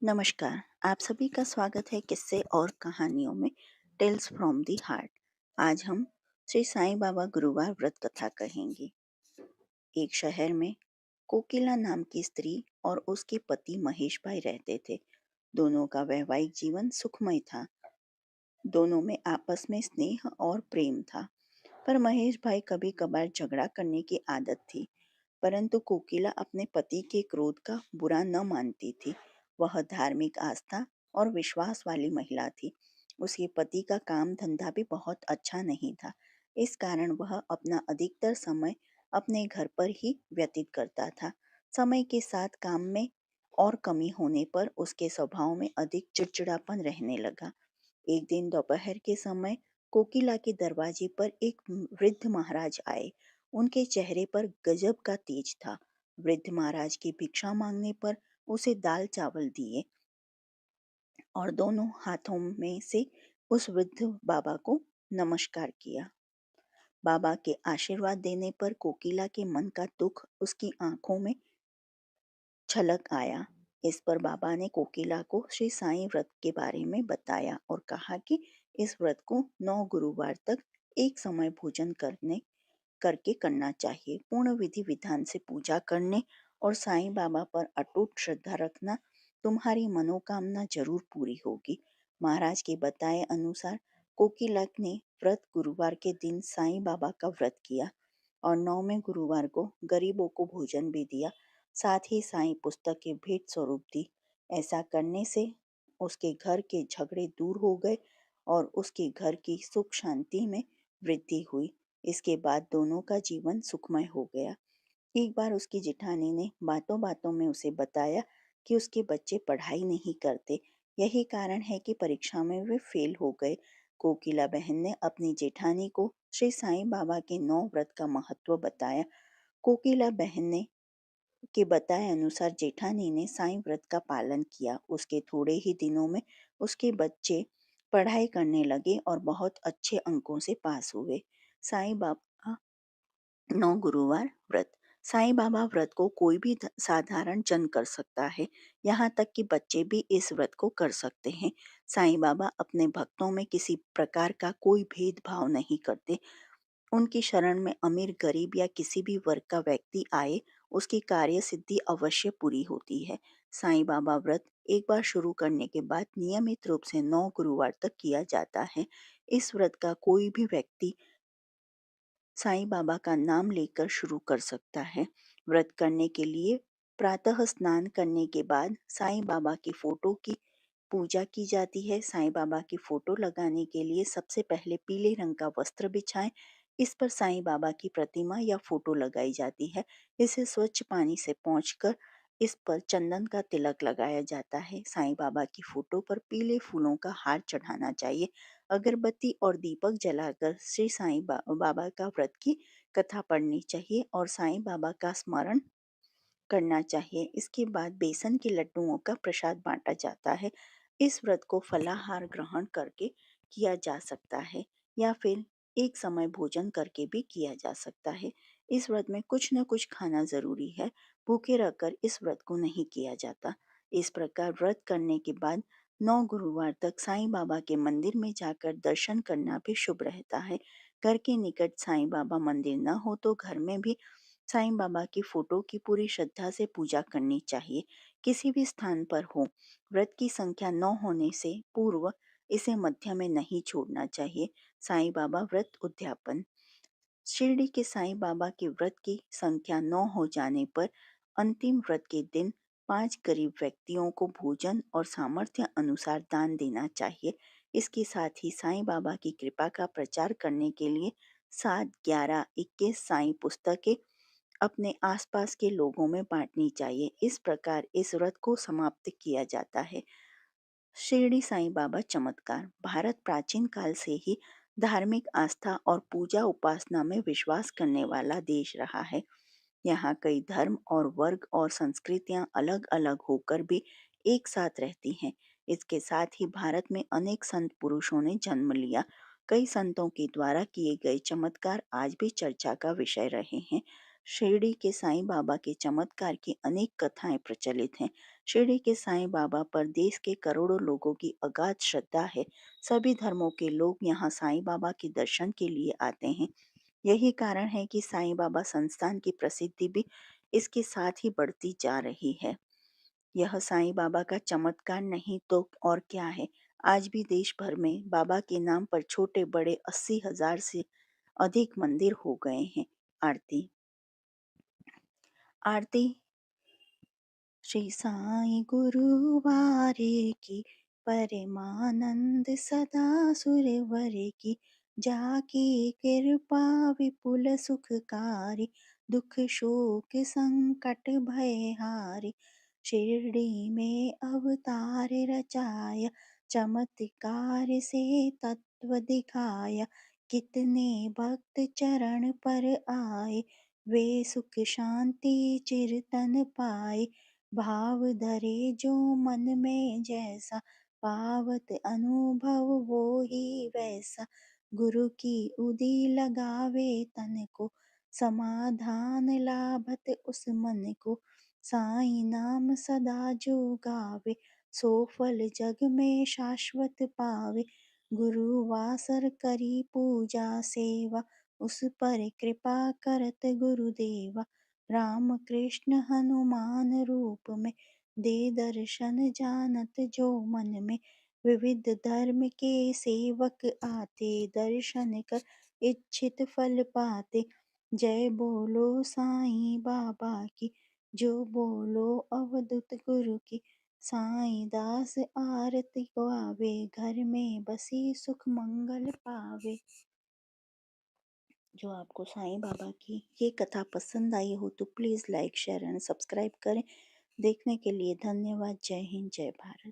नमस्कार। आप सभी का स्वागत है किस्से और कहानियों में टेल्स फ्रॉम दी हार्ट। आज हम श्री साईं बाबा गुरुवार व्रत कथा कहेंगे। एक शहर में कोकिला नाम की स्त्री और उसके पति महेश भाई रहते थे। दोनों का वैवाहिक जीवन सुखमय था। दोनों में आपस में स्नेह और प्रेम था। पर महेश भाई कभी कभार झगड़ा करने की आदत थी। परंतु कोकिला अपने पति के क्रोध का बुरा न मानती थी। वह धार्मिक आस्था और विश्वास वाली महिला थी। उसके पति का काम धंधा भी बहुत अच्छा नहीं था। इस कारण वह अपना अधिकतर समय अपने घर पर ही व्यतीत करता था। समय के साथ काम में और कमी होने पर उसके स्वभाव में अधिक चिड़चिड़ापन रहने लगा। एक दिन दोपहर के समय कोकिला के दरवाजे पर एक वृद्ध महाराज आए। उनके चेहरे पर गजब का तेज था। वृद्ध महाराज की भिक्षा मांगने पर उसे दाल चावल दिए और दोनों हाथों में से उस वृद्ध बाबा को नमस्कार किया। बाबा के आशीर्वाद देने पर कोकिला के मन का दुख उसकी आंखों में छलक आया। इस पर बाबा ने कोकिला को श्री साईं व्रत के बारे में बताया और कहा कि इस व्रत को 9 गुरुवार तक एक समय भोजन करके करना चाहिए। पूर्ण विधि विधान से पूजा करने और साईं बाबा पर अटूट श्रद्धा रखना, तुम्हारी मनोकामना जरूर पूरी होगी। महाराज के बताए अनुसार कोकिला ने व्रत गुरुवार के दिन साईं बाबा का व्रत किया और 9वें गुरुवार को गरीबों को भोजन भी दिया। साथ ही साईं पुस्तक के भेंट स्वरूप दी। ऐसा करने से उसके घर के झगड़े दूर हो गए और उसके घर की सुख शांति में वृद्धि हुई। इसके बाद दोनों का जीवन सुखमय हो गया। एक बार उसकी जेठानी ने बातों बातों में उसे बताया कि उसके बच्चे पढ़ाई नहीं करते। यही कारण है कि परीक्षा में वे फेल हो गए। कोकिला बहन ने अपनी जेठानी को श्री साईं बाबा के 9 व्रत का महत्व बताया। कोकिला बहन ने के बताए अनुसार जेठानी ने साईं व्रत का पालन किया। उसके थोड़े ही दिनों में उसके बच्चे पढ़ाई करने लगे और बहुत अच्छे अंकों से पास हुए। साईं बाबा 9 गुरुवार व्रत। साईं बाबा व्रत को कोई भी साधारण जन कर सकता है। यहाँ तक कि बच्चे भी इस व्रत को कर सकते हैं। साईं बाबा अपने भक्तों में किसी प्रकार का कोई भेदभाव नहीं करते। उनकी शरण में अमीर गरीब या किसी भी वर्ग का व्यक्ति आए, उसकी कार्य सिद्धि अवश्य पूरी होती है। साईं बाबा व्रत एक बार शुरू करने के बाद नियमित रूप से 9 गुरुवार तक किया जाता है। इस व्रत का कोई भी व्यक्ति साईं बाबा का नाम लेकर शुरू कर सकता है। व्रत करने के लिए प्रातः स्नान करने के बाद साईं बाबा की फोटो की पूजा की जाती है। साईं बाबा की फोटो लगाने के लिए सबसे पहले पीले रंग का वस्त्र बिछाएं। इस पर साईं बाबा की प्रतिमा या फोटो लगाई जाती है। इसे स्वच्छ पानी से पोंछकर इस पर चंदन का तिलक लगाया जाता है। साईं बाबा की फोटो पर पीले फूलों का हार चढ़ाना चाहिए। अगरबत्ती और दीपक जलाकर श्री साईं बाबा का व्रत की कथा पढ़नी चाहिए और साईं बाबा का स्मरण करना चाहिए। इसके बाद बेसन के लड्डुओं का प्रसाद बांटा जाता है। इस व्रत को फलाहार ग्रहण करके किया जा सकता है या फिर एक समय भोजन करके भी किया जा सकता है। इस व्रत में कुछ न कुछ खाना जरूरी है। भूखे रहकर इस व्रत को नहीं किया जाता। इस प्रकार व्रत करने के बाद 9 गुरुवार तक साईं बाबा के मंदिर में जाकर दर्शन करना भी शुभ रहता है। घर के निकट साईं बाबा मंदिर न हो तो घर में भी साईं बाबा की फोटो की पूरी श्रद्धा से पूजा करनी चाहिए। किसी भी स्थान पर हो, व्रत की संख्या 9 होने से पूर्व इसे मध्य में नहीं छोड़ना चाहिए। साईं बाबा व्रत उद्यापन। शिरडी के साईं बाबा के व्रत की संख्या 9 हो जाने पर अंतिम व्रत के दिन 5 गरीब व्यक्तियों को भोजन और सामर्थ्य अनुसार दान देना चाहिए। इसके साथ ही साईं बाबा की कृपा का प्रचार करने के लिए 7, 11, 21 साईं पुस्तकें अपने आसपास के लोगों में बांटनी चाहिए। इस प्रकार इस व्रत को समाप्त किया जाता है। शिरडी साईं बाबा चमत्कार। भारत प्राचीन काल से ही धार्मिक आस्था और पूजा उपासना में विश्वास करने वाला देश रहा है। यहाँ कई धर्म और वर्ग और संस्कृतियाँ अलग अलग होकर भी एक साथ रहती हैं। इसके साथ ही भारत में अनेक संत पुरुषों ने जन्म लिया। कई संतों के द्वारा किए गए चमत्कार आज भी चर्चा का विषय रहे हैं। शिरडी के साईं बाबा के चमत्कार की अनेक कथाएं प्रचलित हैं। शिरडी के साईं बाबा पर देश के करोड़ों लोगों की अगाध श्रद्धा है। सभी धर्मों के लोग यहाँ साईं बाबा के दर्शन के लिए आते हैं। यही कारण है कि साईं बाबा संस्थान की प्रसिद्धि भी इसके साथ ही बढ़ती जा रही है। यह साईं बाबा का चमत्कार नहीं तो और क्या है। आज भी देश भर में बाबा के नाम पर छोटे बड़े 80,000 से अधिक मंदिर हो गए हैं। आरती आरती श्री साईं गुरुवारे की परमानंद सदा सुरवर की, जाकी कृपा विपुल सुखकारी, दुख शोक संकट भय हारी। शिरडी में अवतार रचाया, चमत्कार से तत्व दिखाया, कितने भक्त चरण पर आए, वे सुख शांति चिरतन पाए। भाव धरे जो मन में जैसा, पावत अनुभव वो ही वैसा। गुरु की उदी लगावे तन को, समाधान लाभत उस मन को। साईं नाम सदा जो गावे, सो फल जग में शाश्वत पावे। गुरु वासर करी पूजा सेवा, उस पर कृपा करत गुरुदेवा। राम कृष्ण हनुमान रूप में, दे दर्शन जानत जो मन में। विविध धर्म के सेवक आते, दर्शन कर इच्छित फल पाते। जय बोलो साईं बाबा की, जो बोलो अवधूत गुरु की। साईं दास आरती गावे, घर में बसी सुख मंगल पावे। जो आपको साईं बाबा की ये कथा पसंद आई हो तो please like share and subscribe करें। देखने के लिए धन्यवाद। जय हिंद, जय भारत।